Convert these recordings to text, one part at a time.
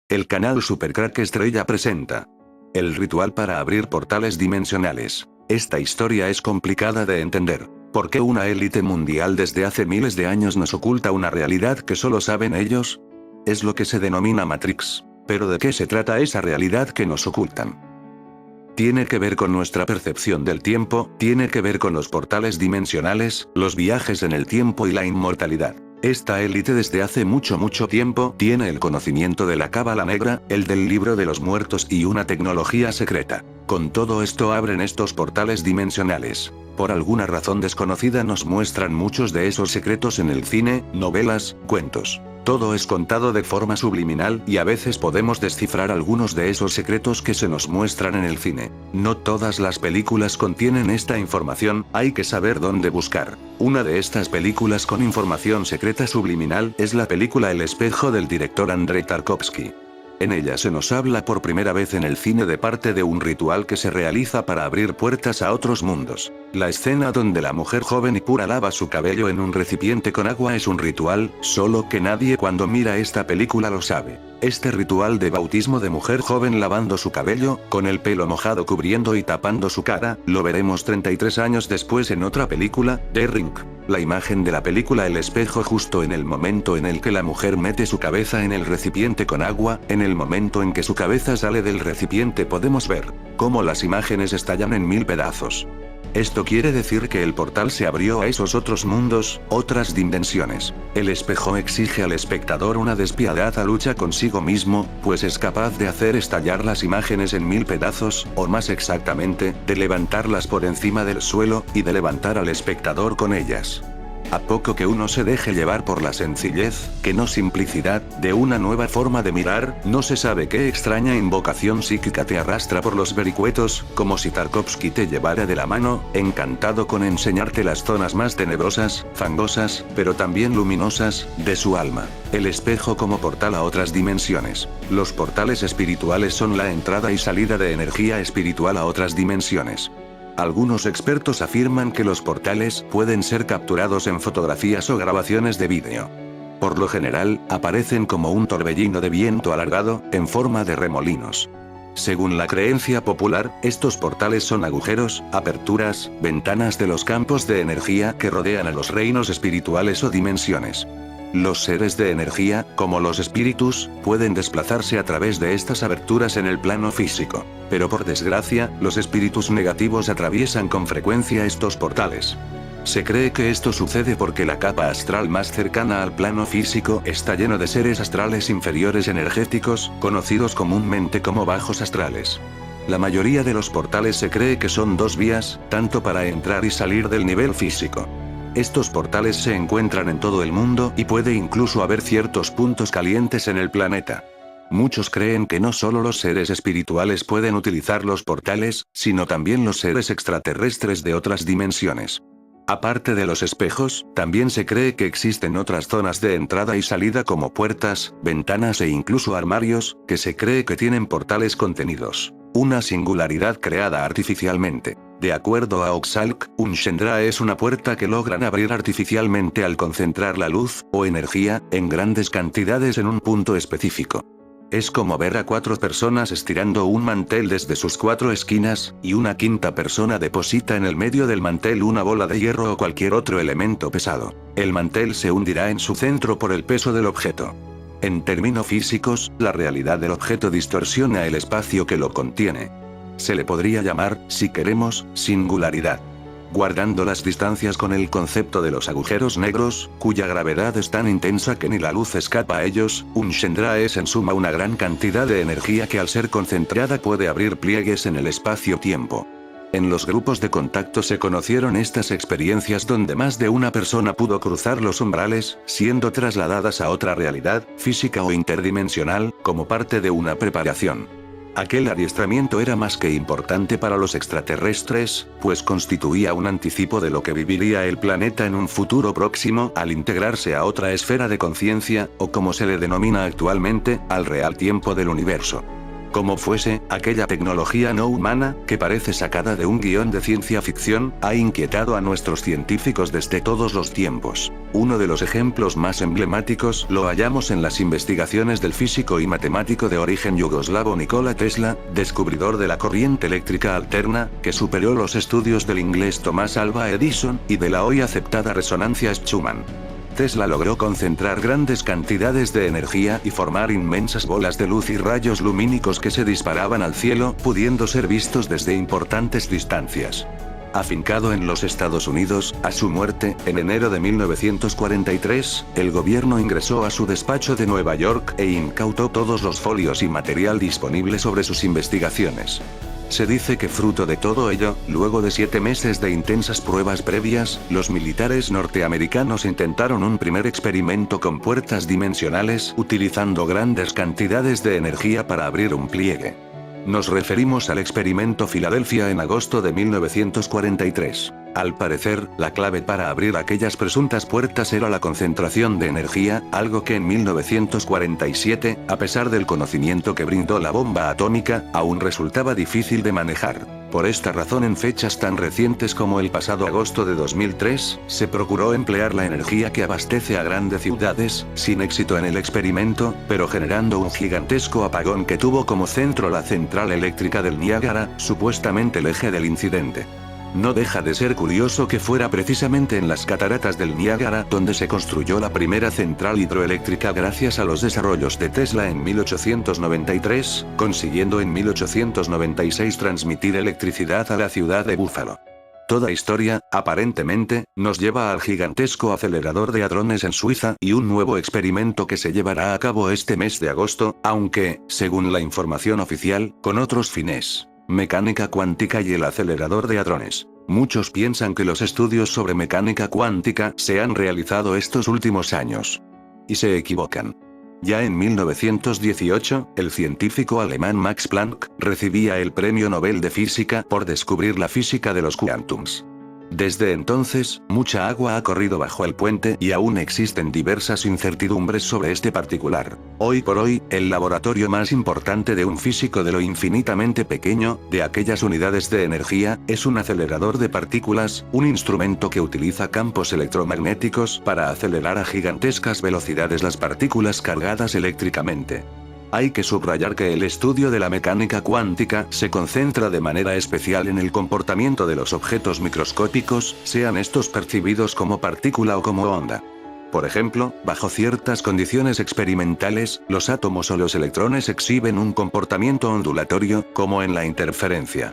El canal Supercrack Estrella presenta el ritual para abrir portales dimensionales. Esta historia es complicada de entender. ¿Por qué una élite mundial desde hace miles de años nos oculta una realidad que solo saben ellos? Es lo que se denomina Matrix. Pero ¿de qué se trata esa realidad que nos ocultan? Tiene que ver con nuestra percepción del tiempo, tiene que ver con los portales dimensionales, los viajes en el tiempo y la inmortalidad. Esta élite desde hace mucho tiempo tiene el conocimiento de la cábala negra, el del libro de los muertos y una tecnología secreta. Con todo esto abren estos portales dimensionales. Por alguna razón desconocida nos muestran muchos de esos secretos en el cine, novelas, cuentos. Todo es contado de forma subliminal y a veces podemos descifrar algunos de esos secretos que se nos muestran en el cine. No todas las películas contienen esta información, hay que saber dónde buscar. Una de estas películas con información secreta subliminal es la película El espejo del director Andrei Tarkovsky. En ella se nos habla por primera vez en el cine de parte de un ritual que se realiza para abrir puertas a otros mundos. La escena donde la mujer joven y pura lava su cabello en un recipiente con agua es un ritual, solo que nadie cuando mira esta película lo sabe. Este ritual de bautismo de mujer joven lavando su cabello, con el pelo mojado cubriendo y tapando su cara, lo veremos 33 años después en otra película, The Ring. La imagen de la película El espejo justo en el momento en el que la mujer mete su cabeza en el recipiente con agua, en el momento en que su cabeza sale del recipiente podemos ver cómo las imágenes estallan en mil pedazos. Esto quiere decir que el portal se abrió a esos otros mundos, otras dimensiones. El espejo exige al espectador una despiadada lucha consigo mismo, pues es capaz de hacer estallar las imágenes en mil pedazos, o más exactamente, de levantarlas por encima del suelo, y de levantar al espectador con ellas. A poco que uno se deje llevar por la sencillez, que no simplicidad, de una nueva forma de mirar, no se sabe qué extraña invocación psíquica te arrastra por los vericuetos, como si Tarkovsky te llevara de la mano, encantado con enseñarte las zonas más tenebrosas, fangosas, pero también luminosas, de su alma. El espejo como portal a otras dimensiones. Los portales espirituales son la entrada y salida de energía espiritual a otras dimensiones. Algunos expertos afirman que los portales pueden ser capturados en fotografías o grabaciones de vídeo. Por lo general, aparecen como un torbellino de viento alargado, en forma de remolinos. Según la creencia popular, estos portales son agujeros, aperturas, ventanas de los campos de energía que rodean a los reinos espirituales o dimensiones. Los seres de energía, como los espíritus, pueden desplazarse a través de estas aberturas en el plano físico. Pero por desgracia, los espíritus negativos atraviesan con frecuencia estos portales. Se cree que esto sucede porque la capa astral más cercana al plano físico está lleno de seres astrales inferiores energéticos, conocidos comúnmente como bajos astrales. La mayoría de los portales se cree que son dos vías, tanto para entrar y salir del nivel físico. Estos portales se encuentran en todo el mundo y puede incluso haber ciertos puntos calientes en el planeta. Muchos creen que no solo los seres espirituales pueden utilizar los portales, sino también los seres extraterrestres de otras dimensiones. Aparte de los espejos, también se cree que existen otras zonas de entrada y salida como puertas, ventanas e incluso armarios, que se cree que tienen portales contenidos. Una singularidad creada artificialmente. De acuerdo a Oxalk, un Shendra es una puerta que logran abrir artificialmente al concentrar la luz, o energía, en grandes cantidades en un punto específico. Es como ver a cuatro personas estirando un mantel desde sus cuatro esquinas, y una quinta persona deposita en el medio del mantel una bola de hierro o cualquier otro elemento pesado. El mantel se hundirá en su centro por el peso del objeto. En términos físicos, la realidad del objeto distorsiona el espacio que lo contiene. Se le podría llamar, si queremos, singularidad. Guardando las distancias con el concepto de los agujeros negros, cuya gravedad es tan intensa que ni la luz escapa a ellos, un Shendra es en suma una gran cantidad de energía que al ser concentrada puede abrir pliegues en el espacio-tiempo. En los grupos de contacto se conocieron estas experiencias donde más de una persona pudo cruzar los umbrales, siendo trasladadas a otra realidad, física o interdimensional, como parte de una preparación. Aquel adiestramiento era más que importante para los extraterrestres, pues constituía un anticipo de lo que viviría el planeta en un futuro próximo al integrarse a otra esfera de conciencia, o como se le denomina actualmente, al real tiempo del universo. Como fuese, aquella tecnología no humana, que parece sacada de un guión de ciencia ficción, ha inquietado a nuestros científicos desde todos los tiempos. Uno de los ejemplos más emblemáticos lo hallamos en las investigaciones del físico y matemático de origen yugoslavo Nikola Tesla, descubridor de la corriente eléctrica alterna, que superó los estudios del inglés Thomas Alva Edison, y de la hoy aceptada resonancia Schumann. Tesla logró concentrar grandes cantidades de energía y formar inmensas bolas de luz y rayos lumínicos que se disparaban al cielo, pudiendo ser vistos desde importantes distancias. Afincado en los Estados Unidos, a su muerte, en enero de 1943, el gobierno ingresó a su despacho de Nueva York e incautó todos los folios y material disponible sobre sus investigaciones. Se dice que fruto de todo ello, luego de 7 meses de intensas pruebas previas, los militares norteamericanos intentaron un primer experimento con puertas dimensionales utilizando grandes cantidades de energía para abrir un pliegue. Nos referimos al experimento Filadelfia en agosto de 1943. Al parecer, la clave para abrir aquellas presuntas puertas era la concentración de energía, algo que en 1947, a pesar del conocimiento que brindó la bomba atómica, aún resultaba difícil de manejar. Por esta razón, en fechas tan recientes como el pasado agosto de 2003, se procuró emplear la energía que abastece a grandes ciudades, sin éxito en el experimento, pero generando un gigantesco apagón que tuvo como centro la central eléctrica del Niágara, supuestamente el eje del incidente. No deja de ser curioso que fuera precisamente en las cataratas del Niágara donde se construyó la primera central hidroeléctrica gracias a los desarrollos de Tesla en 1893, consiguiendo en 1896 transmitir electricidad a la ciudad de Búfalo. Toda historia, aparentemente, nos lleva al gigantesco acelerador de hadrones en Suiza y un nuevo experimento que se llevará a cabo este mes de agosto, aunque, según la información oficial, con otros fines. Mecánica cuántica y el acelerador de hadrones. Muchos piensan que los estudios sobre mecánica cuántica se han realizado estos últimos años. Y se equivocan. Ya en 1918, el científico alemán Max Planck recibía el Premio Nobel de Física por descubrir la física de los quantums. Desde entonces, mucha agua ha corrido bajo el puente y aún existen diversas incertidumbres sobre este particular. Hoy por hoy, el laboratorio más importante de un físico de lo infinitamente pequeño, de aquellas unidades de energía, es un acelerador de partículas, un instrumento que utiliza campos electromagnéticos para acelerar a gigantescas velocidades las partículas cargadas eléctricamente. Hay que subrayar que el estudio de la mecánica cuántica se concentra de manera especial en el comportamiento de los objetos microscópicos, sean estos percibidos como partícula o como onda. Por ejemplo, bajo ciertas condiciones experimentales, los átomos o los electrones exhiben un comportamiento ondulatorio, como en la interferencia.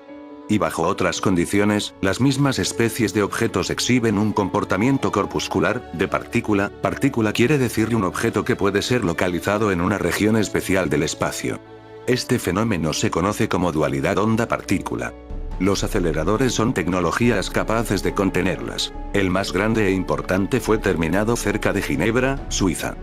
Y bajo otras condiciones, las mismas especies de objetos exhiben un comportamiento corpuscular, de partícula. Partícula quiere decir un objeto que puede ser localizado en una región especial del espacio. Este fenómeno se conoce como dualidad onda-partícula. Los aceleradores son tecnologías capaces de contenerlas. El más grande e importante fue terminado cerca de Ginebra, Suiza.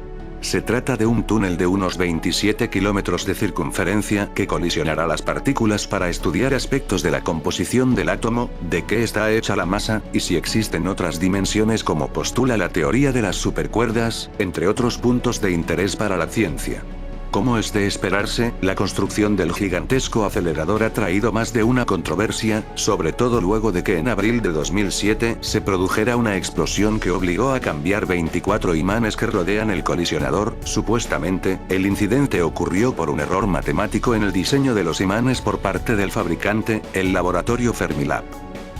Se trata de un túnel de unos 27 kilómetros de circunferencia que colisionará las partículas para estudiar aspectos de la composición del átomo, de qué está hecha la masa, y si existen otras dimensiones como postula la teoría de las supercuerdas, entre otros puntos de interés para la ciencia. Como es de esperarse, la construcción del gigantesco acelerador ha traído más de una controversia, sobre todo luego de que en abril de 2007 se produjera una explosión que obligó a cambiar 24 imanes que rodean el colisionador. Supuestamente, el incidente ocurrió por un error matemático en el diseño de los imanes por parte del fabricante, el laboratorio Fermilab.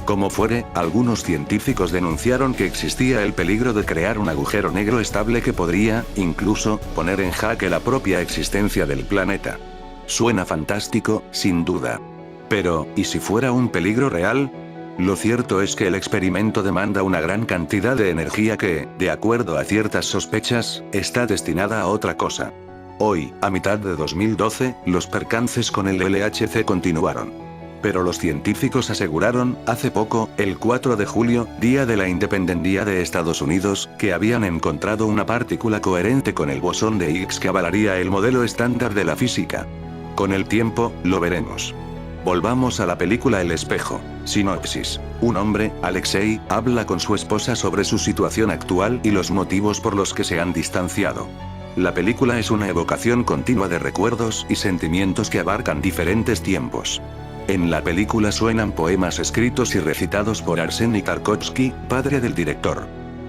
Como fuere, algunos científicos denunciaron que existía el peligro de crear un agujero negro estable que podría, incluso, poner en jaque la propia existencia del planeta. Suena fantástico, sin duda. Pero, ¿y si fuera un peligro real? Lo cierto es que el experimento demanda una gran cantidad de energía que, de acuerdo a ciertas sospechas, está destinada a otra cosa. Hoy, a mitad de 2012, los percances con el LHC continuaron. Pero los científicos aseguraron, hace poco, el 4 de julio, día de la independencia de Estados Unidos, que habían encontrado una partícula coherente con el bosón de Higgs que avalaría el modelo estándar de la física. Con el tiempo, lo veremos. Volvamos a la película El espejo. Sinopsis. Un hombre, Alexei, habla con su esposa sobre su situación actual y los motivos por los que se han distanciado. La película es una evocación continua de recuerdos y sentimientos que abarcan diferentes tiempos. En la película suenan poemas escritos y recitados por Arseny Tarkovsky, padre del director.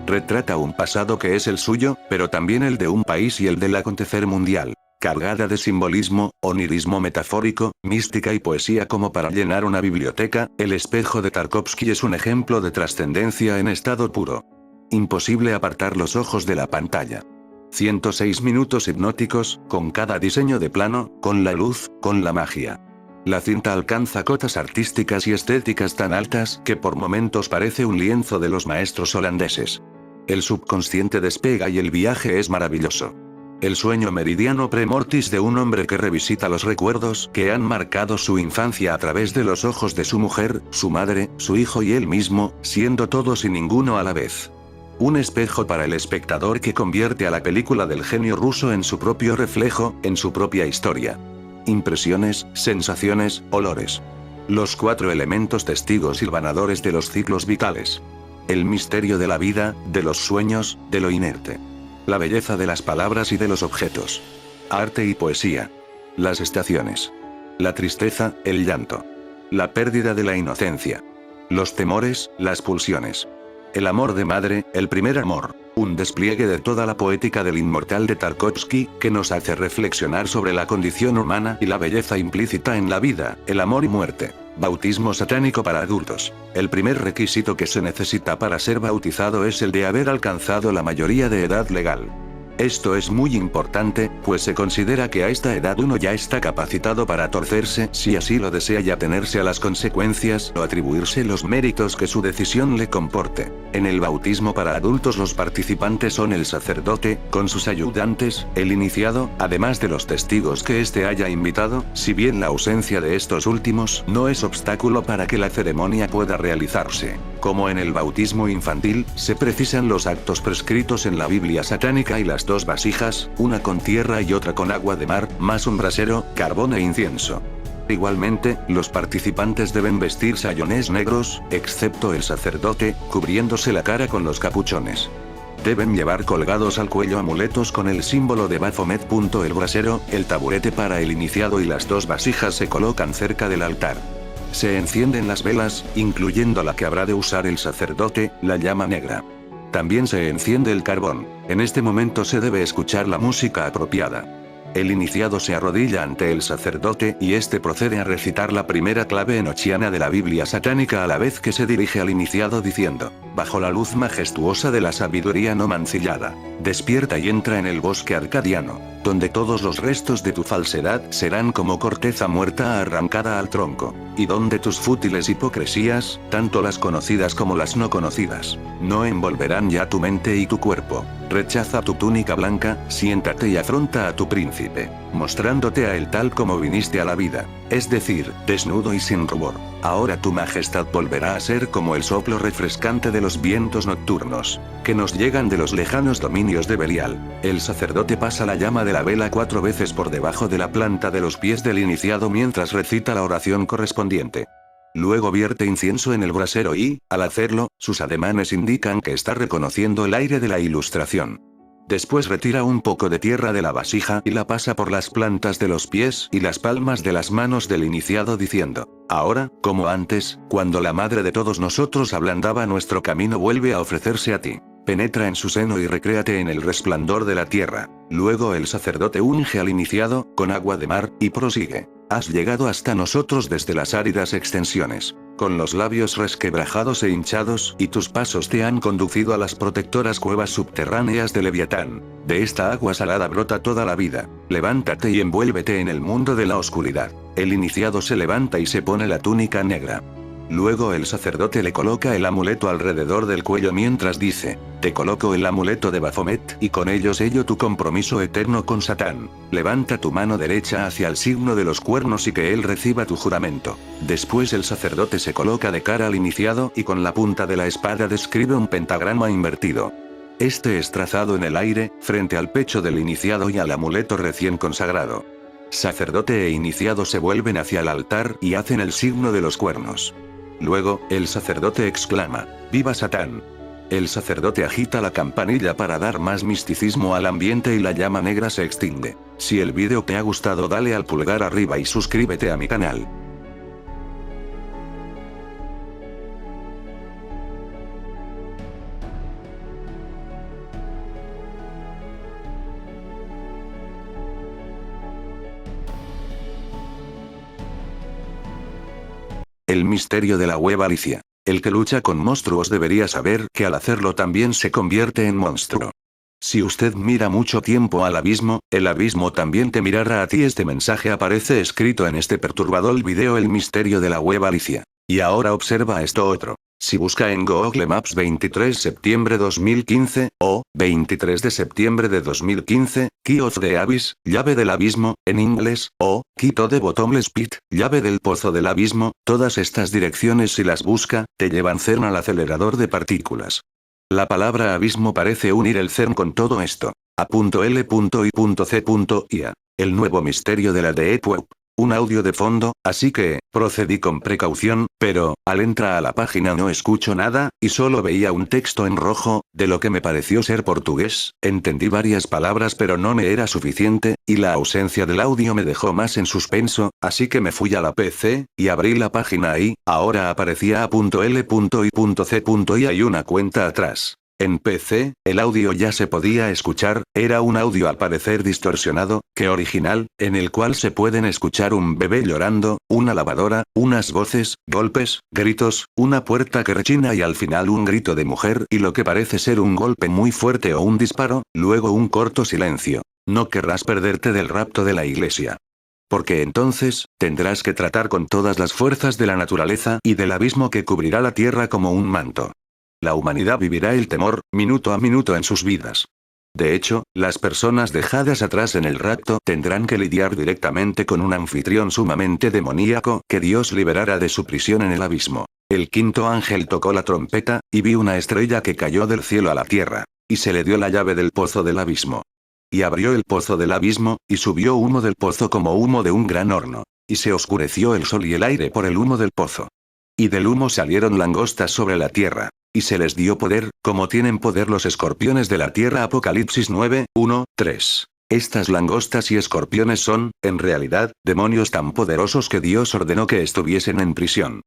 Retrata un pasado que es el suyo, pero también el de un país y el del acontecer mundial, cargada de simbolismo, onirismo metafórico, mística y poesía como para llenar una biblioteca. El espejo de Tarkovsky es un ejemplo de trascendencia en estado puro. Imposible apartar los ojos de la pantalla. 106 minutos hipnóticos, con cada diseño de plano, con la luz, con la magia. La cinta alcanza cotas artísticas y estéticas tan altas que por momentos parece un lienzo de los maestros holandeses. El subconsciente despega y el viaje es maravilloso. El sueño meridiano pre-mortis de un hombre que revisita los recuerdos que han marcado su infancia a través de los ojos de su mujer, su madre, su hijo y él mismo, siendo todos y ninguno a la vez. Un espejo para el espectador que convierte a la película del genio ruso en su propio reflejo, en su propia historia. Impresiones, sensaciones, olores. Los 4 elementos testigos hilvanadores de los ciclos vitales. El misterio de la vida, de los sueños, de lo inerte. La belleza de las palabras y de los objetos. Arte y poesía. Las estaciones. La tristeza, el llanto. La pérdida de la inocencia. Los temores, las pulsiones. El amor de madre, el primer amor. Un despliegue de toda la poética del inmortal de Tarkovsky, que nos hace reflexionar sobre la condición humana y la belleza implícita en la vida, el amor y muerte. Bautismo satánico para adultos. El primer requisito que se necesita para ser bautizado es el de haber alcanzado la mayoría de edad legal. Esto es muy importante, pues se considera que a esta edad uno ya está capacitado para torcerse si así lo desea y atenerse a las consecuencias o atribuirse los méritos que su decisión le comporte. En el bautismo para adultos los participantes son el sacerdote, con sus ayudantes, el iniciado, además de los testigos que éste haya invitado, si bien la ausencia de estos últimos no es obstáculo para que la ceremonia pueda realizarse. Como en el bautismo infantil, se precisan los actos prescritos en la Biblia satánica y las 2 vasijas, una con tierra y otra con agua de mar, más un brasero, carbón e incienso. Igualmente, los participantes deben vestir sayones negros, excepto el sacerdote, cubriéndose la cara con los capuchones. Deben llevar colgados al cuello amuletos con el símbolo de Baphomet. El brasero, el taburete para el iniciado y las 2 vasijas se colocan cerca del altar. Se encienden las velas, incluyendo la que habrá de usar el sacerdote, la llama negra. También se enciende el carbón. En este momento se debe escuchar la música apropiada. El iniciado se arrodilla ante el sacerdote y este procede a recitar la primera clave enochiana de la Biblia satánica a la vez que se dirige al iniciado diciendo: bajo la luz majestuosa de la sabiduría no mancillada, despierta y entra en el bosque arcadiano, donde todos los restos de tu falsedad serán como corteza muerta arrancada al tronco, y donde tus fútiles hipocresías, tanto las conocidas como las no conocidas, no envolverán ya tu mente y tu cuerpo. Rechaza tu túnica blanca, siéntate y afronta a tu príncipe, mostrándote a él tal como viniste a la vida, es decir, desnudo y sin rubor. Ahora tu majestad volverá a ser como el soplo refrescante de los vientos nocturnos, que nos llegan de los lejanos dominios de Belial. El sacerdote pasa la llama de la vela 4 veces por debajo de la planta de los pies del iniciado mientras recita la oración correspondiente. Luego vierte incienso en el brasero y, al hacerlo, sus ademanes indican que está reconociendo el aire de la ilustración. Después retira un poco de tierra de la vasija y la pasa por las plantas de los pies y las palmas de las manos del iniciado diciendo: ahora, como antes, cuando la madre de todos nosotros ablandaba nuestro camino, vuelve a ofrecerse a ti. Penetra en su seno y recréate en el resplandor de la tierra. Luego el sacerdote unge al iniciado, con agua de mar, y prosigue. Has llegado hasta nosotros desde las áridas extensiones, con los labios resquebrajados e hinchados, y tus pasos te han conducido a las protectoras cuevas subterráneas de Leviatán. De esta agua salada brota toda la vida. Levántate y envuélvete en el mundo de la oscuridad. El iniciado se levanta y se pone la túnica negra. Luego el sacerdote le coloca el amuleto alrededor del cuello mientras dice: te coloco el amuleto de Baphomet, y con ello sello tu compromiso eterno con Satán. Levanta tu mano derecha hacia el signo de los cuernos y que él reciba tu juramento. Después el sacerdote se coloca de cara al iniciado y con la punta de la espada describe un pentagrama invertido. Este es trazado en el aire, frente al pecho del iniciado y al amuleto recién consagrado. Sacerdote e iniciado se vuelven hacia el altar y hacen el signo de los cuernos. Luego, el sacerdote exclama: ¡Viva Satán! El sacerdote agita la campanilla para dar más misticismo al ambiente y la llama negra se extingue. Si el vídeo te ha gustado, dale al pulgar arriba y suscríbete a mi canal. El misterio de la hueva Alicia. El que lucha con monstruos debería saber que al hacerlo también se convierte en monstruo. Si usted mira mucho tiempo al abismo, el abismo también te mirará a ti. Este mensaje aparece escrito en este perturbador video, El misterio de la hueva Alicia. Y ahora observa esto otro. Si busca en Google Maps 23 septiembre 2015, o 23 de septiembre de 2015, Key of the Abyss, llave del abismo, en inglés, o Key to the Bottomless Pit, llave del pozo del abismo, todas estas direcciones si las busca, te llevan CERN al acelerador de partículas. La palabra abismo parece unir el CERN con todo esto. A.L.I.C.IA. El nuevo misterio de la Deep Web. Un audio de fondo, así que, procedí con precaución, pero, al entrar a la página no escucho nada, y solo veía un texto en rojo, de lo que me pareció ser portugués, entendí varias palabras pero no me era suficiente, y la ausencia del audio me dejó más en suspenso, así que me fui a la PC, y abrí la página ahí, ahora aparecía A.L.I.C.I y una cuenta atrás. En PC, el audio ya se podía escuchar, era un audio al parecer distorsionado, que original, en el cual se pueden escuchar un bebé llorando, una lavadora, unas voces, golpes, gritos, una puerta que rechina y al final un grito de mujer y lo que parece ser un golpe muy fuerte o un disparo, luego un corto silencio. No querrás perderte del rapto de la iglesia. Porque entonces, tendrás que tratar con todas las fuerzas de la naturaleza y del abismo que cubrirá la tierra como un manto. La humanidad vivirá el temor, minuto a minuto en sus vidas. De hecho, las personas dejadas atrás en el rapto tendrán que lidiar directamente con un anfitrión sumamente demoníaco que Dios liberará de su prisión en el abismo. El quinto ángel tocó la trompeta, y vi una estrella que cayó del cielo a la tierra. Y se le dio la llave del pozo del abismo. Y abrió el pozo del abismo, y subió humo del pozo como humo de un gran horno. Y se oscureció el sol y el aire por el humo del pozo. Y del humo salieron langostas sobre la tierra. Y se les dio poder, como tienen poder los escorpiones de la tierra. Apocalipsis 9, 1, 3. Estas langostas y escorpiones son, en realidad, demonios tan poderosos que Dios ordenó que estuviesen en prisión.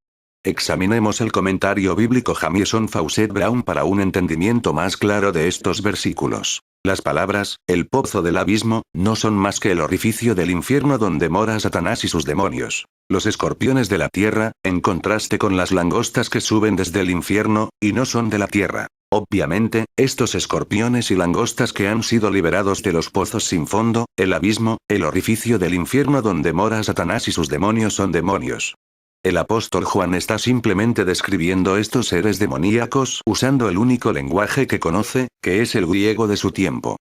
Examinemos el comentario bíblico Jamieson Fawcett Brown para un entendimiento más claro de estos versículos. Las palabras, el pozo del abismo, no son más que el orificio del infierno donde mora Satanás y sus demonios. Los escorpiones de la tierra, en contraste con las langostas que suben desde el infierno, y no son de la tierra. Obviamente, estos escorpiones y langostas que han sido liberados de los pozos sin fondo, el abismo, el orificio del infierno donde mora Satanás y sus demonios son demonios. El apóstol Juan está simplemente describiendo estos seres demoníacos usando el único lenguaje que conoce, que es el griego de su tiempo.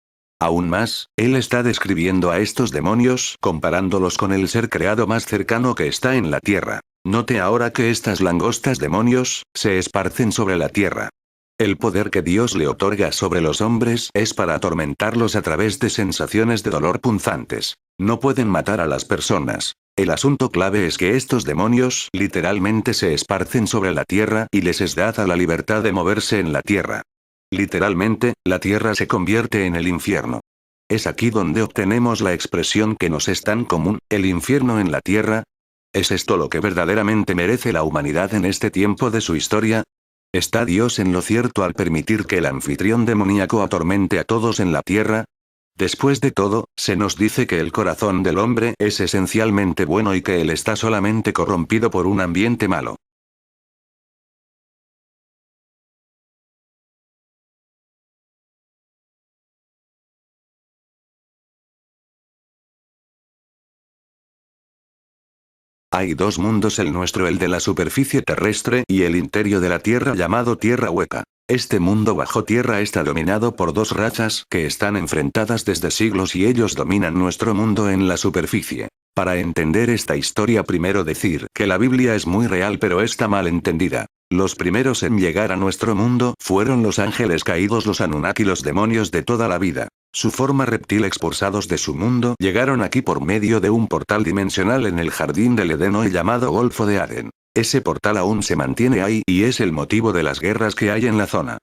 Aún más, él está describiendo a estos demonios comparándolos con el ser creado más cercano que está en la tierra. Note ahora que estas langostas demonios se esparcen sobre la tierra. El poder que Dios le otorga sobre los hombres es para atormentarlos a través de sensaciones de dolor punzantes. No pueden matar a las personas. El asunto clave es que estos demonios literalmente se esparcen sobre la tierra y les es dada la libertad de moverse en la tierra. Literalmente, la tierra se convierte en el infierno. Es aquí donde obtenemos la expresión que nos es tan común, el infierno en la tierra. ¿Es esto lo que verdaderamente merece la humanidad en este tiempo de su historia? ¿Está Dios en lo cierto al permitir que el anfitrión demoníaco atormente a todos en la tierra? Después de todo, se nos dice que el corazón del hombre es esencialmente bueno y que él está solamente corrompido por un ambiente malo. Hay dos mundos, el nuestro, el de la superficie terrestre, y el interior de la Tierra llamado Tierra Hueca. Este mundo bajo tierra está dominado por dos razas que están enfrentadas desde siglos y ellos dominan nuestro mundo en la superficie. Para entender esta historia, primero decir que la Biblia es muy real pero está mal entendida. Los primeros en llegar a nuestro mundo fueron los ángeles caídos, los Anunnaki, los demonios de toda la vida. Su forma reptil, expulsados de su mundo, llegaron aquí por medio de un portal dimensional en el jardín del Edén hoy llamado Golfo de Adén. Ese portal aún se mantiene ahí y es el motivo de las guerras que hay en la zona.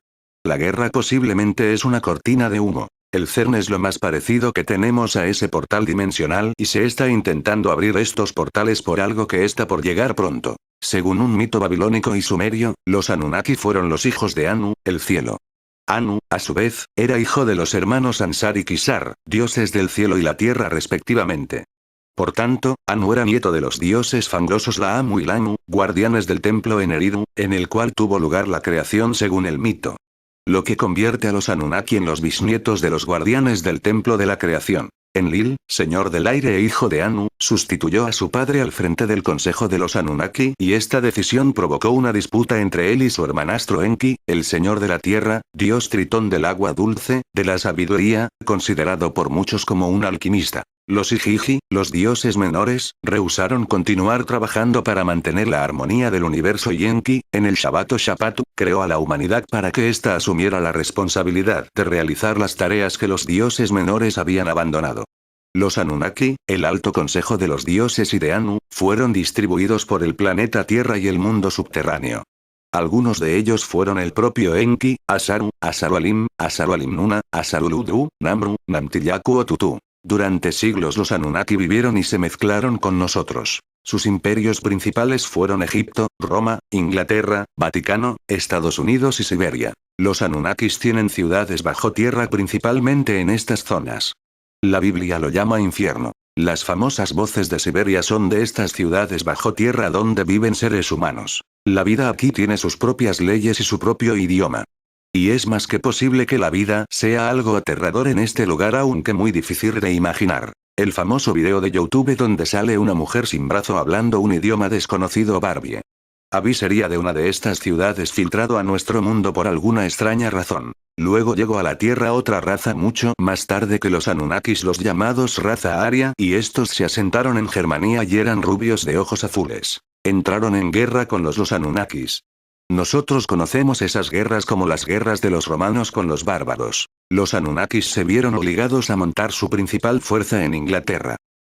La guerra posiblemente es una cortina de humo. El CERN es lo más parecido que tenemos a ese portal dimensional y se está intentando abrir estos portales por algo que está por llegar pronto. Según un mito babilónico y sumerio, los Anunnaki fueron los hijos de Anu, el cielo. Anu, a su vez, era hijo de los hermanos Ansar y Kisar, dioses del cielo y la tierra respectivamente. Por tanto, Anu era nieto de los dioses fangosos Laamu y Lamu, guardianes del templo en Eridu, en el cual tuvo lugar la creación según el mito. Lo que convierte a los Anunnaki en los bisnietos de los guardianes del templo de la creación. Enlil, señor del aire e hijo de Anu, sustituyó a su padre al frente del consejo de los Anunnaki y esta decisión provocó una disputa entre él y su hermanastro Enki, el señor de la tierra, dios tritón del agua dulce, de la sabiduría, considerado por muchos como un alquimista. Los Igigi, los dioses menores, rehusaron continuar trabajando para mantener la armonía del universo y Enki, en el Shabbato Shapatu, creó a la humanidad para que ésta asumiera la responsabilidad de realizar las tareas que los dioses menores habían abandonado. Los Anunnaki, el alto consejo de los dioses y de Anu, fueron distribuidos por el planeta Tierra y el mundo subterráneo. Algunos de ellos fueron el propio Enki, Asaru, Asarualim, Asarualimnuna, Asaruludu, Namru, Namtillaku o Tutu. Durante siglos los Anunnaki vivieron y se mezclaron con nosotros. Sus imperios principales fueron Egipto, Roma, Inglaterra, Vaticano, Estados Unidos y Siberia. Los Anunnakis tienen ciudades bajo tierra principalmente en estas zonas. La Biblia lo llama infierno. Las famosas voces de Siberia son de estas ciudades bajo tierra donde viven seres humanos. La vida aquí tiene sus propias leyes y su propio idioma. Y es más que posible que la vida sea algo aterrador en este lugar aunque muy difícil de imaginar. El famoso video de YouTube donde sale una mujer sin brazo hablando un idioma desconocido Barbie. Abby sería de una de estas ciudades filtrado a nuestro mundo por alguna extraña razón. Luego llegó a la Tierra otra raza mucho más tarde que los Anunnakis, los llamados raza aria, y estos se asentaron en Germania y eran rubios de ojos azules. Entraron en guerra con los Anunnakis. Nosotros conocemos esas guerras como las guerras de los romanos con los bárbaros. Los Anunnakis se vieron obligados a montar su principal fuerza en Inglaterra.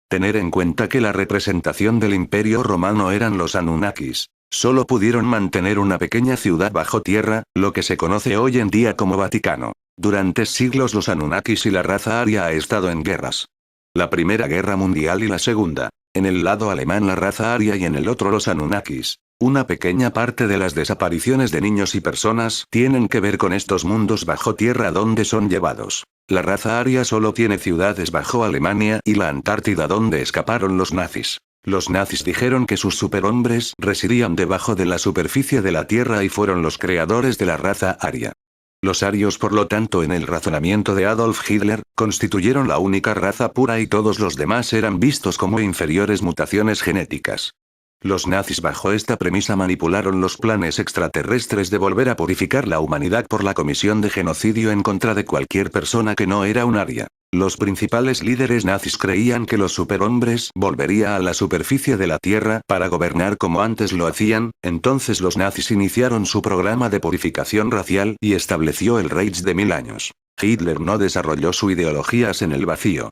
Tener en cuenta que la representación del Imperio Romano eran los Anunnakis. Solo pudieron mantener una pequeña ciudad bajo tierra, lo que se conoce hoy en día como Vaticano. Durante siglos los Anunnakis y la raza aria ha estado en guerras. La Primera Guerra Mundial y la Segunda. En el lado alemán la raza aria y en el otro los Anunnakis. Una pequeña parte de las desapariciones de niños y personas tienen que ver con estos mundos bajo tierra donde son llevados. La raza aria solo tiene ciudades bajo Alemania y la Antártida donde escaparon los nazis. Los nazis dijeron que sus superhombres residían debajo de la superficie de la tierra y fueron los creadores de la raza aria. Los arios, por lo tanto, en el razonamiento de Adolf Hitler, constituyeron la única raza pura y todos los demás eran vistos como inferiores mutaciones genéticas. Los nazis bajo esta premisa manipularon los planes extraterrestres de volver a purificar la humanidad por la comisión de genocidio en contra de cualquier persona que no era un aria. Los principales líderes nazis creían que los superhombres volverían a la superficie de la Tierra para gobernar como antes lo hacían, entonces los nazis iniciaron su programa de purificación racial y estableció el Reich de 1000 años. Hitler no desarrolló su ideologías en el vacío.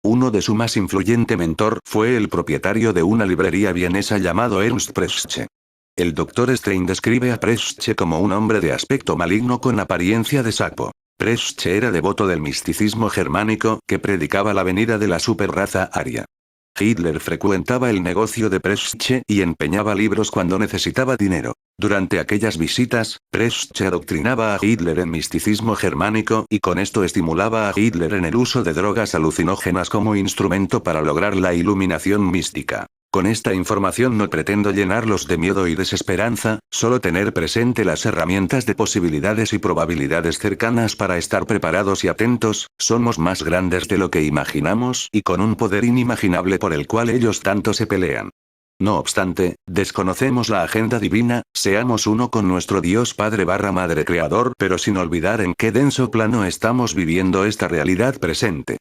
Uno de su más influyente mentor fue el propietario de una librería vienesa llamado Ernst Preschke. El Dr. Stein describe a Preschke como un hombre de aspecto maligno con apariencia de sapo. Preschke era devoto del misticismo germánico que predicaba la venida de la superraza aria. Hitler frecuentaba el negocio de Preschke y empeñaba libros cuando necesitaba dinero. Durante aquellas visitas, Preschke adoctrinaba a Hitler en misticismo germánico y con esto estimulaba a Hitler en el uso de drogas alucinógenas como instrumento para lograr la iluminación mística. Con esta información no pretendo llenarlos de miedo y desesperanza, solo tener presente las herramientas de posibilidades y probabilidades cercanas para estar preparados y atentos. Somos más grandes de lo que imaginamos y con un poder inimaginable por el cual ellos tanto se pelean. No obstante, desconocemos la agenda divina, seamos uno con nuestro Dios Padre / Madre Creador, pero sin olvidar en qué denso plano estamos viviendo esta realidad presente.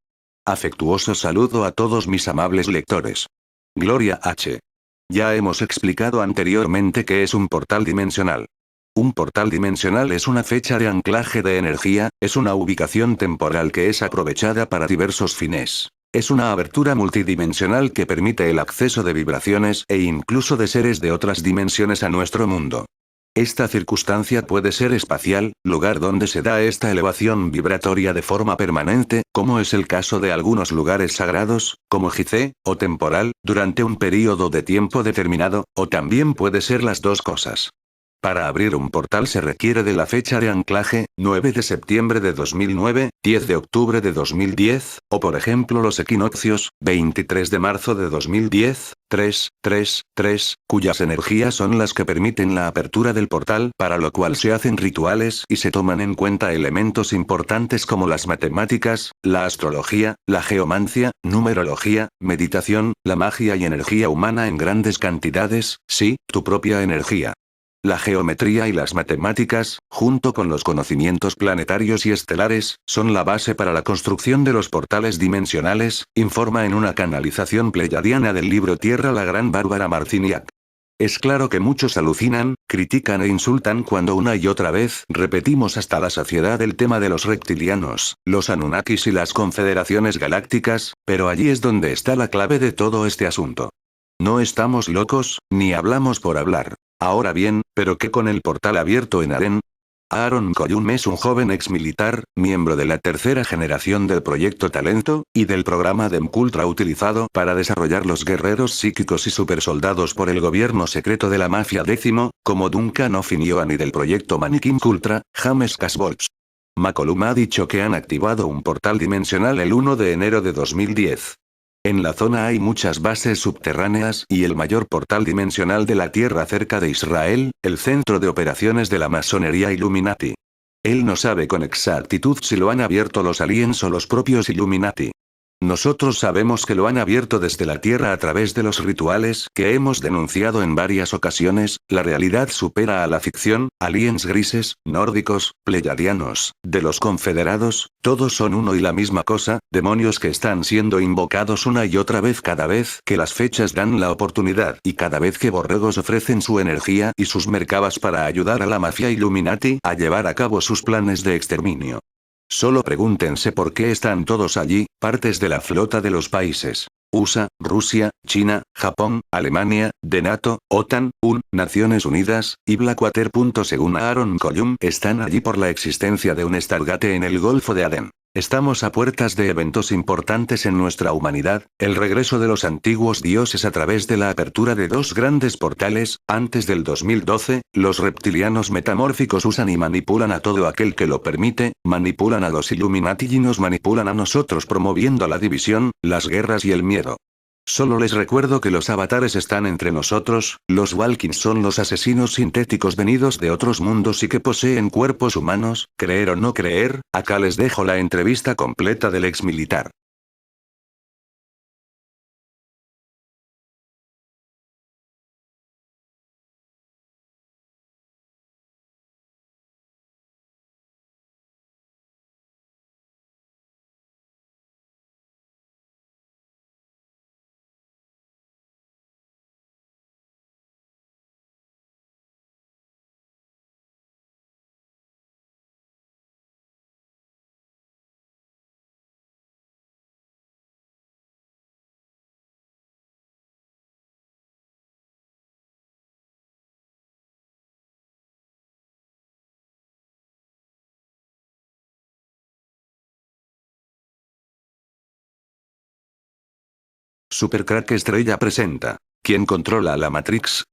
Afectuoso saludo a todos mis amables lectores. Gloria H. Ya hemos explicado anteriormente qué es un portal dimensional. Un portal dimensional es una fecha de anclaje de energía, es una ubicación temporal que es aprovechada para diversos fines. Es una abertura multidimensional que permite el acceso de vibraciones e incluso de seres de otras dimensiones a nuestro mundo. Esta circunstancia puede ser espacial, lugar donde se da esta elevación vibratoria de forma permanente, como es el caso de algunos lugares sagrados, como Gizeh, o temporal, durante un período de tiempo determinado, o también puede ser las dos cosas. Para abrir un portal se requiere de la fecha de anclaje, 9 de septiembre de 2009, 10 de octubre de 2010, o por ejemplo los equinoccios, 23 de marzo de 2010, 3, cuyas energías son las que permiten la apertura del portal, para lo cual se hacen rituales y se toman en cuenta elementos importantes como las matemáticas, la astrología, la geomancia, numerología, meditación, la magia y energía humana en grandes cantidades, sí, tu propia energía. La geometría y las matemáticas, junto con los conocimientos planetarios y estelares, son la base para la construcción de los portales dimensionales, informa en una canalización pleyadiana del libro Tierra la gran Bárbara Marciniak. Es claro que muchos alucinan, critican e insultan cuando una y otra vez repetimos hasta la saciedad el tema de los reptilianos, los Anunnakis y las confederaciones galácticas, pero allí es donde está la clave de todo este asunto. No estamos locos, ni hablamos por hablar. Ahora bien, ¿pero qué con el portal abierto en Aren? Aaron Koyum es un joven ex-militar, miembro de la tercera generación del proyecto Talento, y del programa de MKUltra utilizado para desarrollar los guerreros psíquicos y supersoldados por el gobierno secreto de la Mafia Décimo, como Duncan O'Finioan y del proyecto Manikin Kultra, James Casbolts. McCollum ha dicho que han activado un portal dimensional el 1 de enero de 2010. En la zona hay muchas bases subterráneas y el mayor portal dimensional de la Tierra cerca de Israel, el centro de operaciones de la masonería Illuminati. Él no sabe con exactitud si lo han abierto los aliens o los propios Illuminati. Nosotros sabemos que lo han abierto desde la Tierra a través de los rituales que hemos denunciado en varias ocasiones. La realidad supera a la ficción, aliens grises, nórdicos, pleyadianos, de los confederados, todos son uno y la misma cosa, demonios que están siendo invocados una y otra vez cada vez que las fechas dan la oportunidad y cada vez que borregos ofrecen su energía y sus mercabas para ayudar a la mafia Illuminati a llevar a cabo sus planes de exterminio. Solo pregúntense por qué están todos allí, partes de la flota de los países USA, Rusia, China, Japón, Alemania, de NATO, OTAN, Naciones Unidas, y Blackwater. Según Aaron Koyum, están allí por la existencia de un Stargate en el Golfo de Adén. Estamos a puertas de eventos importantes en nuestra humanidad, el regreso de los antiguos dioses a través de la apertura de dos grandes portales. Antes del 2012, los reptilianos metamórficos usan y manipulan a todo aquel que lo permite, manipulan a los Illuminati y nos manipulan a nosotros promoviendo la división, las guerras y el miedo. Solo les recuerdo que los avatares están entre nosotros, los Walkins son los asesinos sintéticos venidos de otros mundos y que poseen cuerpos humanos, creer o no creer. Acá les dejo la entrevista completa del ex militar. Supercrack Estrella presenta. ¿Quién controla la Matrix?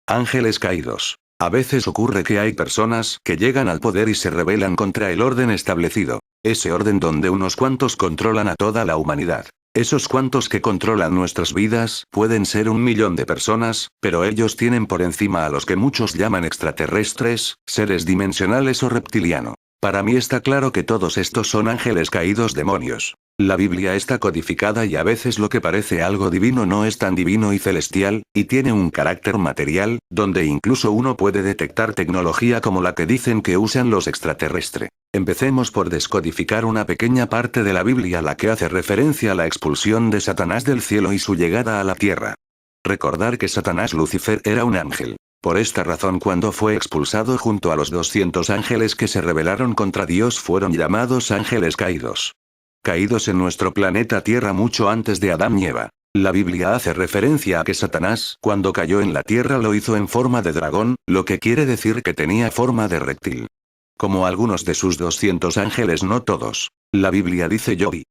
Ángeles caídos. A veces ocurre que hay personas que llegan al poder y se rebelan contra el orden establecido. Ese orden donde unos cuantos controlan a toda la humanidad. Esos cuantos que controlan nuestras vidas pueden ser 1 millón de personas, pero ellos tienen por encima a los que muchos llaman extraterrestres, seres dimensionales o reptiliano. Para mí está claro que todos estos son ángeles caídos, demonios. La Biblia está codificada y a veces lo que parece algo divino no es tan divino y celestial, y tiene un carácter material, donde incluso uno puede detectar tecnología como la que dicen que usan los extraterrestres. Empecemos por descodificar una pequeña parte de la Biblia, la que hace referencia a la expulsión de Satanás del cielo y su llegada a la tierra. Recordar que Satanás Lucifer era un ángel. Por esta razón, cuando fue expulsado junto a los 200 ángeles que se rebelaron contra Dios, fueron llamados ángeles caídos. Caídos en nuestro planeta Tierra mucho antes de Adán y Eva. La Biblia hace referencia a que Satanás, cuando cayó en la tierra, lo hizo en forma de dragón, lo que quiere decir que tenía forma de reptil. Como algunos de sus 200 ángeles, no todos. La Biblia dice: yo vi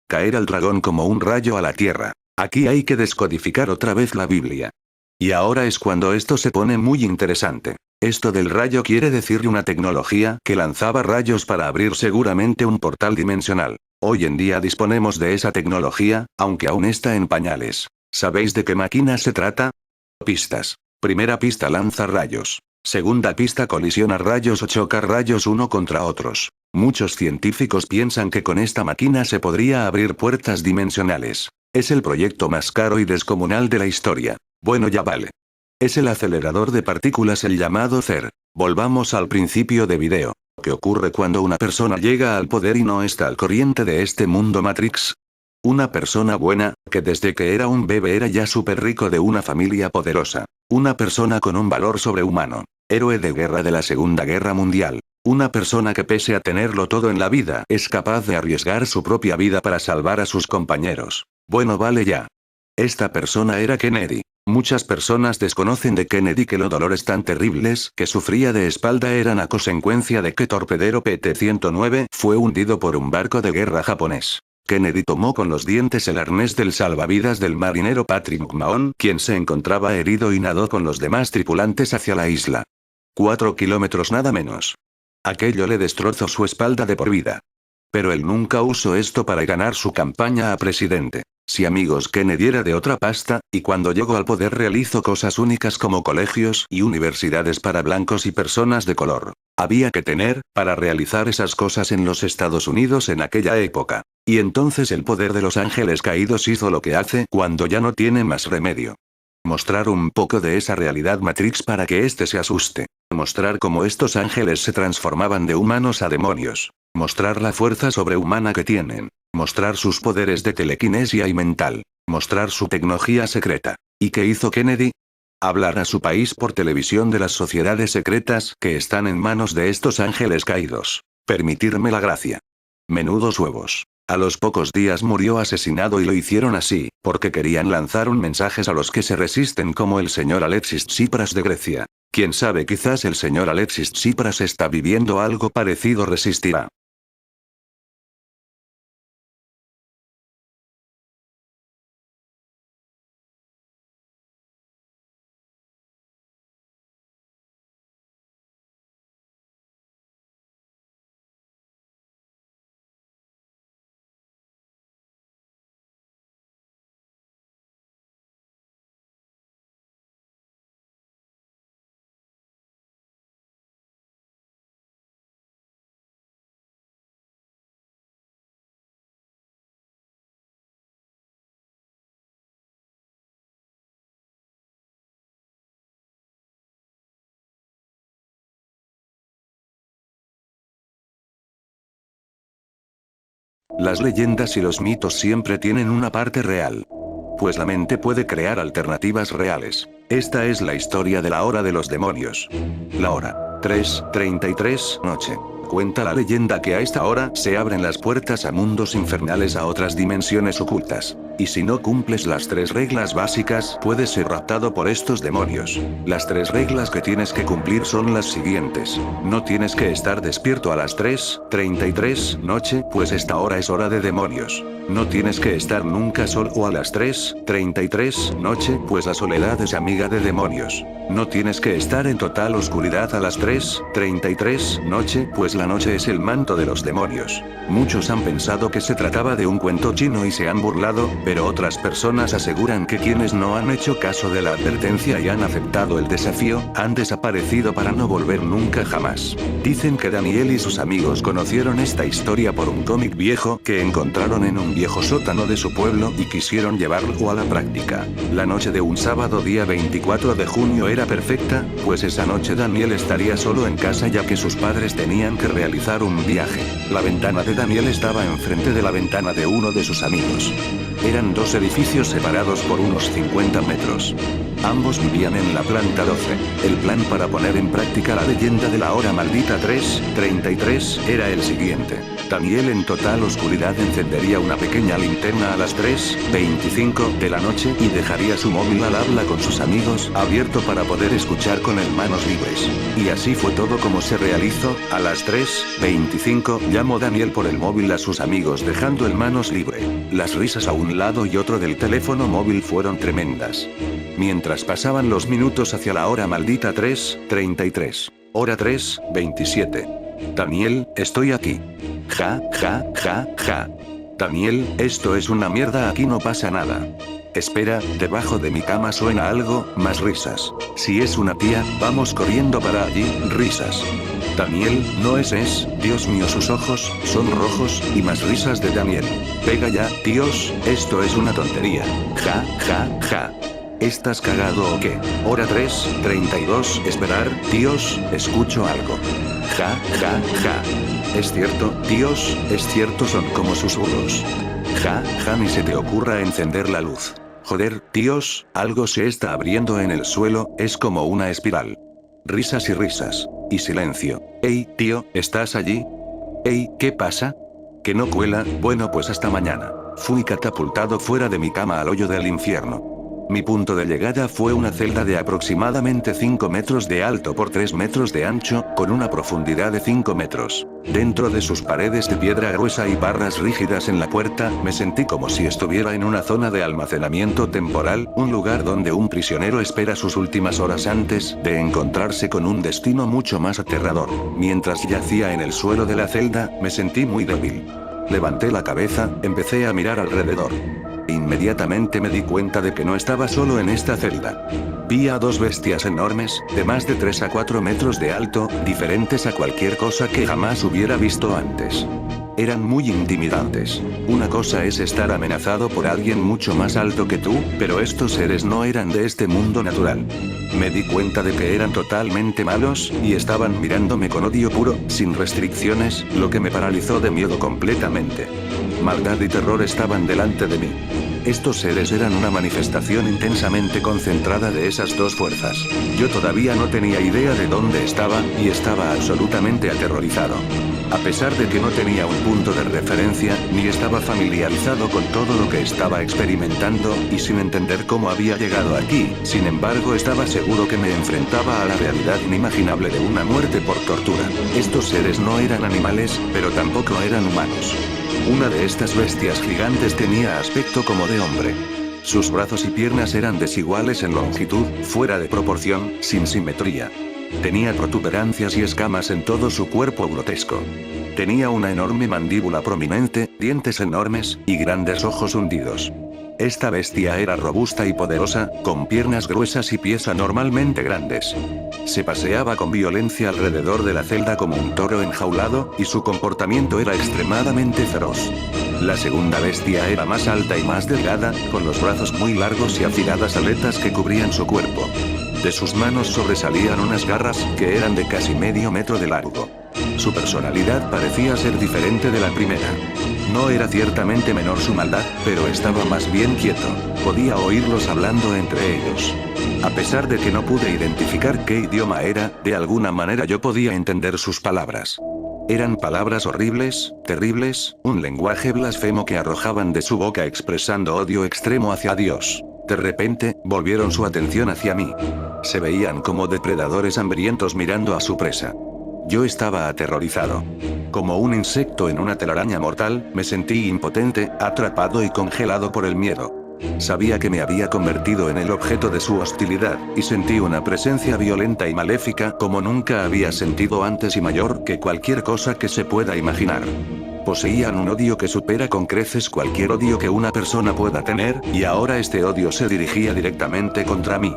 caer al dragón como un rayo a la tierra. Aquí hay que descodificar otra vez la Biblia. Y ahora es cuando esto se pone muy interesante. Esto del rayo quiere decir una tecnología que lanzaba rayos para abrir seguramente un portal dimensional. Hoy en día disponemos de esa tecnología, aunque aún está en pañales. ¿Sabéis de qué máquina se trata? Pistas. Primera pista: lanza rayos. Segunda pista: colisiona rayos o choca rayos uno contra otros. Muchos científicos piensan que con esta máquina se podría abrir puertas dimensionales. Es el proyecto más caro y descomunal de la historia. Bueno, ya vale. Es el acelerador de partículas, el llamado CERN. Volvamos al principio de video. ¿Qué ocurre cuando una persona llega al poder y no está al corriente de este mundo Matrix? Una persona buena, que desde que era un bebé era ya súper rico, de una familia poderosa. Una persona con un valor sobrehumano. Héroe de guerra de la Segunda Guerra Mundial. Una persona que, pese a tenerlo todo en la vida, es capaz de arriesgar su propia vida para salvar a sus compañeros. Bueno, vale ya. Esta persona era Kennedy. Muchas personas desconocen de Kennedy que los dolores tan terribles que sufría de espalda eran a consecuencia de que torpedero PT-109 fue hundido por un barco de guerra japonés. Kennedy tomó con los dientes el arnés del salvavidas del marinero Patrick Mahon, quien se encontraba herido, y nadó con los demás tripulantes hacia la isla. 4 kilómetros nada menos. Aquello le destrozó su espalda de por vida. Pero él nunca usó esto para ganar su campaña a presidente. Sí, amigos, Kennedy era de otra pasta, y cuando llegó al poder realizó cosas únicas como colegios y universidades para blancos y personas de color. Había que tener, para realizar esas cosas en los Estados Unidos en aquella época. Y entonces el poder de los ángeles caídos hizo lo que hace cuando ya no tiene más remedio. Mostrar un poco de esa realidad Matrix para que éste se asuste. Mostrar cómo estos ángeles se transformaban de humanos a demonios. Mostrar la fuerza sobrehumana que tienen. Mostrar sus poderes de telequinesia y mental. Mostrar su tecnología secreta. ¿Y qué hizo Kennedy? Hablar a su país por televisión de las sociedades secretas que están en manos de estos ángeles caídos. Permitirme la gracia. Menudos huevos. A los pocos días murió asesinado, y lo hicieron así, porque querían lanzar un mensaje a los que se resisten, como el señor Alexis Tsipras de Grecia. Quién sabe, quizás el señor Alexis Tsipras está viviendo algo parecido, resistirá. Las leyendas y los mitos siempre tienen una parte real. Pues la mente puede crear alternativas reales. Esta es la historia de la hora de los demonios. La hora 3:33 noche. Cuenta la leyenda que a esta hora se abren las puertas a mundos infernales, a otras dimensiones ocultas. Y si no cumples las 3 reglas básicas, puedes ser raptado por estos demonios. Las 3 reglas que tienes que cumplir son las siguientes. No tienes que estar despierto a las 3:33 noche, pues esta hora es hora de demonios. No tienes que estar nunca solo a las 3:33 noche, pues la soledad es amiga de demonios. No tienes que estar en total oscuridad a las 3:33 noche, pues la noche es el manto de los demonios. Muchos han pensado que se trataba de un cuento chino y se han burlado, pero otras personas aseguran que quienes no han hecho caso de la advertencia y han aceptado el desafío, han desaparecido para no volver nunca jamás. Dicen que Daniel y sus amigos conocieron esta historia por un cómic viejo que encontraron en un viejo sótano de su pueblo y quisieron llevarlo a la práctica. La noche de un sábado día 24 de junio era perfecta, pues esa noche Daniel estaría solo en casa ya que sus padres tenían que realizar un viaje. La ventana de Daniel estaba enfrente de la ventana de uno de sus amigos. Eran 2 edificios separados por unos 50 metros. Ambos vivían en la planta 12. El plan para poner en práctica la leyenda de la hora maldita 3:33 era el siguiente. Daniel en total oscuridad encendería una pequeña linterna a las 3:25 de la noche y dejaría su móvil al habla con sus amigos abierto para poder escuchar con el manos libres. Y así fue todo como se realizó. A las 3:25 llamó Daniel por el móvil a sus amigos dejando el manos libre. Las risas a un lado y otro del teléfono móvil fueron tremendas. Mientras pasaban los minutos hacia la hora maldita 3:33. Hora 3:27. Daniel, estoy aquí. Ja, ja, ja, ja. Daniel, esto es una mierda, aquí no pasa nada. Espera, debajo de mi cama suena algo, más risas. Si es una tía, vamos corriendo para allí, risas. Daniel, no es, Dios mío, sus ojos son rojos, y más risas de Daniel. Pega ya, Dios, esto es una tontería. Ja, ja, ja. ¿Estás cagado o qué? Hora 3:32, esperar, Dios, escucho algo. Ja, ja, ja. Es cierto, Dios, es cierto, son como susurros. Ja, ja, ni se te ocurra encender la luz. Joder, Dios, algo se está abriendo en el suelo, es como una espiral. Risas y risas. Y silencio. Ey, tío, ¿estás allí? Ey, ¿qué pasa? ¿Que no cuela? Bueno, pues hasta mañana. Fui catapultado fuera de mi cama al hoyo del infierno. Mi punto de llegada fue una celda de aproximadamente 5 metros de alto por 3 metros de ancho, con una profundidad de 5 metros. Dentro de sus paredes de piedra gruesa y barras rígidas en la puerta, me sentí como si estuviera en una zona de almacenamiento temporal, un lugar donde un prisionero espera sus últimas horas antes de encontrarse con un destino mucho más aterrador. Mientras yacía en el suelo de la celda, me sentí muy débil. Levanté la cabeza, empecé a mirar alrededor. Inmediatamente me di cuenta de que no estaba solo en esta celda. Vi a dos bestias enormes, de más de 3 a 4 metros de alto, diferentes a cualquier cosa que jamás hubiera visto antes. Eran muy intimidantes. Una cosa es estar amenazado por alguien mucho más alto que tú, pero estos seres no eran de este mundo natural. Me di cuenta de que eran totalmente malos, y estaban mirándome con odio puro, sin restricciones, lo que me paralizó de miedo completamente. Maldad y terror estaban delante de mí. Estos seres eran una manifestación intensamente concentrada de esas dos fuerzas. Yo todavía no tenía idea de dónde estaba, y estaba absolutamente aterrorizado. A pesar de que no tenía un punto de referencia, ni estaba familiarizado con todo lo que estaba experimentando, y sin entender cómo había llegado aquí, sin embargo estaba seguro que me enfrentaba a la realidad inimaginable de una muerte por tortura. Estos seres no eran animales, pero tampoco eran humanos. Una de estas bestias gigantes tenía aspecto como de hombre. Sus brazos y piernas eran desiguales en longitud, fuera de proporción, sin simetría. Tenía protuberancias y escamas en todo su cuerpo grotesco. Tenía una enorme mandíbula prominente, dientes enormes, y grandes ojos hundidos. Esta bestia era robusta y poderosa, con piernas gruesas y pies anormalmente grandes. Se paseaba con violencia alrededor de la celda como un toro enjaulado, y su comportamiento era extremadamente feroz. La segunda bestia era más alta y más delgada, con los brazos muy largos y afiladas aletas que cubrían su cuerpo. De sus manos sobresalían unas garras, que eran de casi medio metro de largo. Su personalidad parecía ser diferente de la primera. No era ciertamente menor su maldad, pero estaba más bien quieto. Podía oírlos hablando entre ellos. A pesar de que no pude identificar qué idioma era, de alguna manera yo podía entender sus palabras. Eran palabras horribles, terribles, un lenguaje blasfemo que arrojaban de su boca expresando odio extremo hacia Dios. De repente, volvieron su atención hacia mí. Se veían como depredadores hambrientos mirando a su presa. Yo estaba aterrorizado. Como un insecto en una telaraña mortal, me sentí impotente, atrapado y congelado por el miedo. Sabía que me había convertido en el objeto de su hostilidad, y sentí una presencia violenta y maléfica como nunca había sentido antes y mayor que cualquier cosa que se pueda imaginar. Poseían un odio que supera con creces cualquier odio que una persona pueda tener, y ahora este odio se dirigía directamente contra mí.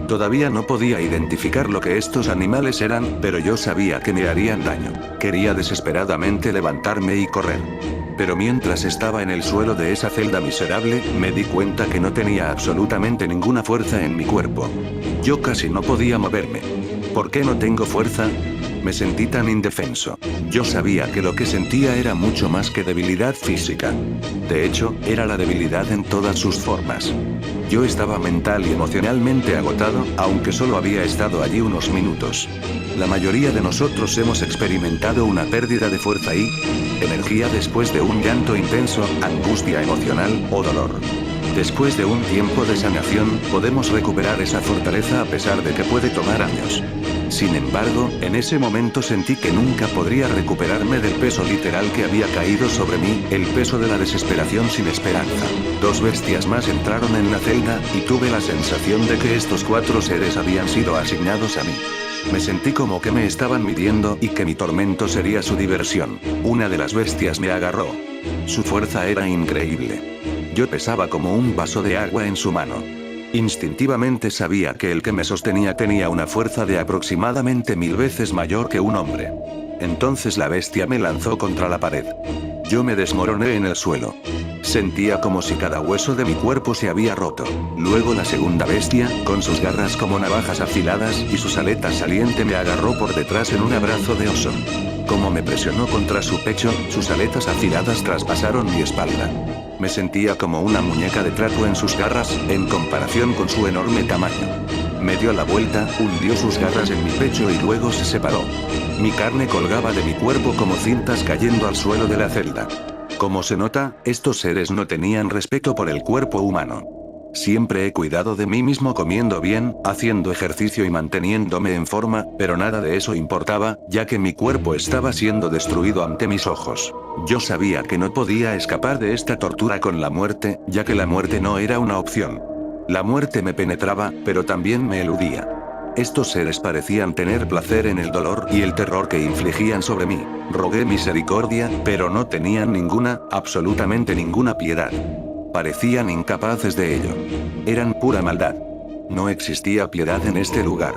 Todavía no podía identificar lo que estos animales eran, pero yo sabía que me harían daño. Quería desesperadamente levantarme y correr. Pero mientras estaba en el suelo de esa celda miserable, me di cuenta que no tenía absolutamente ninguna fuerza en mi cuerpo. Yo casi no podía moverme. ¿Por qué no tengo fuerza? Me sentí tan indefenso. Yo sabía que lo que sentía era mucho más que debilidad física. De hecho, era la debilidad en todas sus formas. Yo estaba mental y emocionalmente agotado, aunque solo había estado allí unos minutos. La mayoría de nosotros hemos experimentado una pérdida de fuerza y energía después de un llanto intenso, angustia emocional o dolor. Después de un tiempo de sanación, podemos recuperar esa fortaleza a pesar de que puede tomar años. Sin embargo, en ese momento sentí que nunca podría recuperarme del peso literal que había caído sobre mí, el peso de la desesperación sin esperanza. 2 bestias más entraron en la celda, y tuve la sensación de que estos 4 seres habían sido asignados a mí. Me sentí como que me estaban midiendo y que mi tormento sería su diversión. Una de las bestias me agarró. Su fuerza era increíble. Yo pesaba como un vaso de agua en su mano. Instintivamente sabía que el que me sostenía tenía una fuerza de aproximadamente 1000 veces mayor que un hombre. Entonces la bestia me lanzó contra la pared. Yo me desmoroné en el suelo. Sentía como si cada hueso de mi cuerpo se había roto. Luego la segunda bestia, con sus garras como navajas afiladas y sus aletas salientes, me agarró por detrás en un abrazo de oso. Como me presionó contra su pecho, sus aletas afiladas traspasaron mi espalda. Me sentía como una muñeca de trapo en sus garras, en comparación con su enorme tamaño. Me dio la vuelta, hundió sus garras en mi pecho y luego se separó. Mi carne colgaba de mi cuerpo como cintas cayendo al suelo de la celda. Como se nota, estos seres no tenían respeto por el cuerpo humano. Siempre he cuidado de mí mismo comiendo bien, haciendo ejercicio y manteniéndome en forma, pero nada de eso importaba, ya que mi cuerpo estaba siendo destruido ante mis ojos. Yo sabía que no podía escapar de esta tortura con la muerte, ya que la muerte no era una opción. La muerte me penetraba, pero también me eludía. Estos seres parecían tener placer en el dolor y el terror que infligían sobre mí. Rogué misericordia, pero no tenían ninguna, absolutamente ninguna piedad. Parecían incapaces de ello. Eran pura maldad. No existía piedad en este lugar.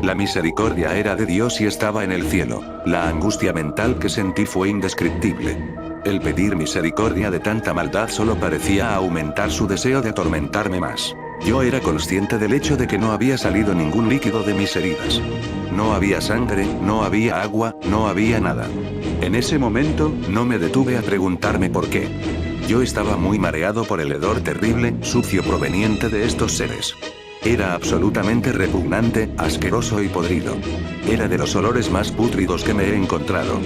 La misericordia era de Dios y estaba en el cielo. La angustia mental que sentí fue indescriptible. El pedir misericordia de tanta maldad solo parecía aumentar su deseo de atormentarme más. Yo era consciente del hecho de que no había salido ningún líquido de mis heridas. No había sangre, no había agua, no había nada. En ese momento, no me detuve a preguntarme por qué. Yo estaba muy mareado por el hedor terrible, sucio proveniente de estos seres. Era absolutamente repugnante, asqueroso y podrido. Era de los olores más pútridos que me he encontrado.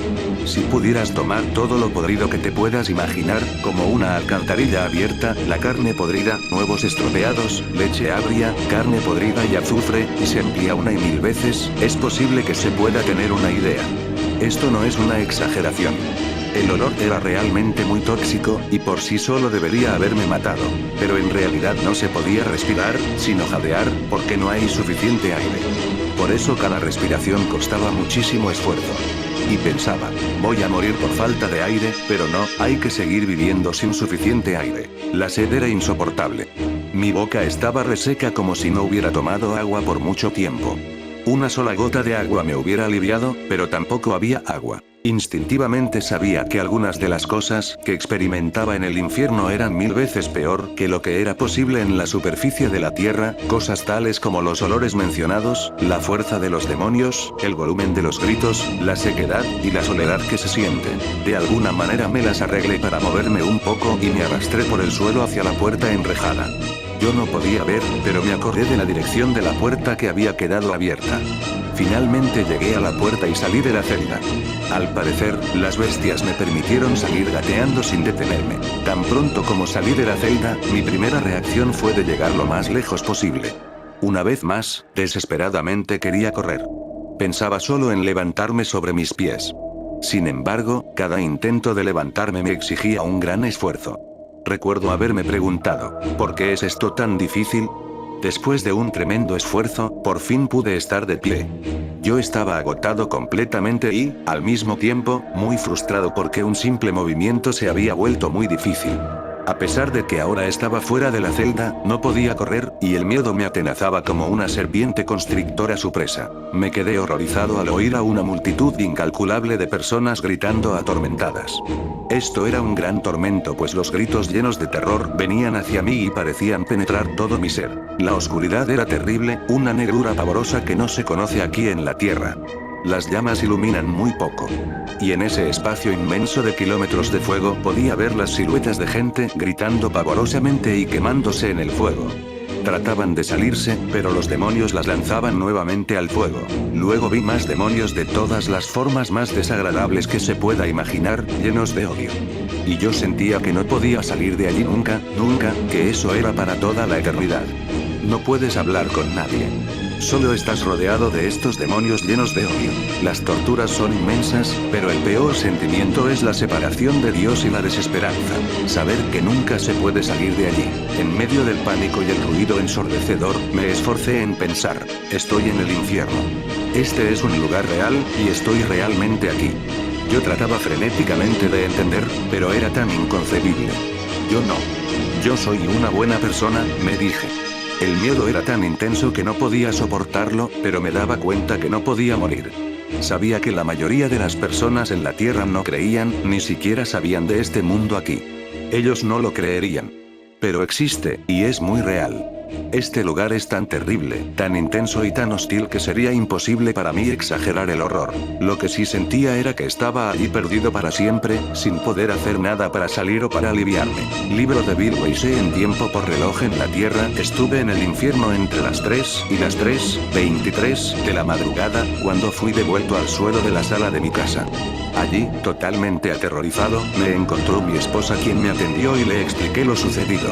Si pudieras tomar todo lo podrido que te puedas imaginar, como una alcantarilla abierta, la carne podrida, huevos estropeados, leche agria, carne podrida y azufre, y se amplía 1 y 1000 veces, es posible que se pueda tener una idea. Esto no es una exageración. El olor era realmente muy tóxico, y por sí solo debería haberme matado. Pero en realidad no se podía respirar, sino jadear, porque no hay suficiente aire. Por eso cada respiración costaba muchísimo esfuerzo. Y pensaba, voy a morir por falta de aire, pero no, hay que seguir viviendo sin suficiente aire. La sed era insoportable. Mi boca estaba reseca como si no hubiera tomado agua por mucho tiempo. Una sola gota de agua me hubiera aliviado, pero tampoco había agua. Instintivamente sabía que algunas de las cosas que experimentaba en el infierno eran 1000 veces peor que lo que era posible en la superficie de la tierra, cosas tales como los olores mencionados, la fuerza de los demonios, el volumen de los gritos, la sequedad y la soledad que se siente. De alguna manera me las arreglé para moverme un poco y me arrastré por el suelo hacia la puerta enrejada. Yo no podía ver, pero me acordé de la dirección de la puerta que había quedado abierta. Finalmente llegué a la puerta y salí de la celda. Al parecer, las bestias me permitieron salir gateando sin detenerme. Tan pronto como salí de la celda, mi primera reacción fue de llegar lo más lejos posible. Una vez más, desesperadamente quería correr. Pensaba solo en levantarme sobre mis pies. Sin embargo, cada intento de levantarme me exigía un gran esfuerzo. Recuerdo haberme preguntado, ¿por qué es esto tan difícil? Después de un tremendo esfuerzo, por fin pude estar de pie. Yo estaba agotado completamente y, al mismo tiempo, muy frustrado porque un simple movimiento se había vuelto muy difícil. A pesar de que ahora estaba fuera de la celda, no podía correr, y el miedo me atenazaba como una serpiente constrictora a su presa. Me quedé horrorizado al oír a una multitud incalculable de personas gritando atormentadas. Esto era un gran tormento, pues los gritos llenos de terror venían hacia mí y parecían penetrar todo mi ser. La oscuridad era terrible, una negrura pavorosa que no se conoce aquí en la tierra. Las llamas iluminan muy poco. Y en ese espacio inmenso de kilómetros de fuego podía ver las siluetas de gente gritando pavorosamente y quemándose en el fuego. Trataban de salirse, pero los demonios las lanzaban nuevamente al fuego. Luego vi más demonios de todas las formas más desagradables que se pueda imaginar, llenos de odio. Y yo sentía que no podía salir de allí nunca, nunca, que eso era para toda la eternidad. No puedes hablar con nadie. Solo estás rodeado de estos demonios llenos de odio. Las torturas son inmensas, pero el peor sentimiento es la separación de Dios y la desesperanza. Saber que nunca se puede salir de allí. En medio del pánico y el ruido ensordecedor, me esforcé en pensar, estoy en el infierno. Este es un lugar real, y estoy realmente aquí. Yo trataba frenéticamente de entender, pero era tan inconcebible. Yo no. Yo soy una buena persona, me dije. El miedo era tan intenso que no podía soportarlo, pero me daba cuenta que no podía morir. Sabía que la mayoría de las personas en la Tierra no creían, ni siquiera sabían de este mundo aquí. Ellos no lo creerían. Pero existe, y es muy real. Este lugar es tan terrible, tan intenso y tan hostil que sería imposible para mí exagerar el horror. Lo que sí sentía era que estaba allí perdido para siempre, sin poder hacer nada para salir o para aliviarme. Libro de Bill Weiss en tiempo por reloj en la Tierra. Estuve en el infierno entre las 3 y las 3:23 de la madrugada, cuando fui devuelto al suelo de la sala de mi casa. Allí, totalmente aterrorizado, me encontró mi esposa, quien me atendió y le expliqué lo sucedido.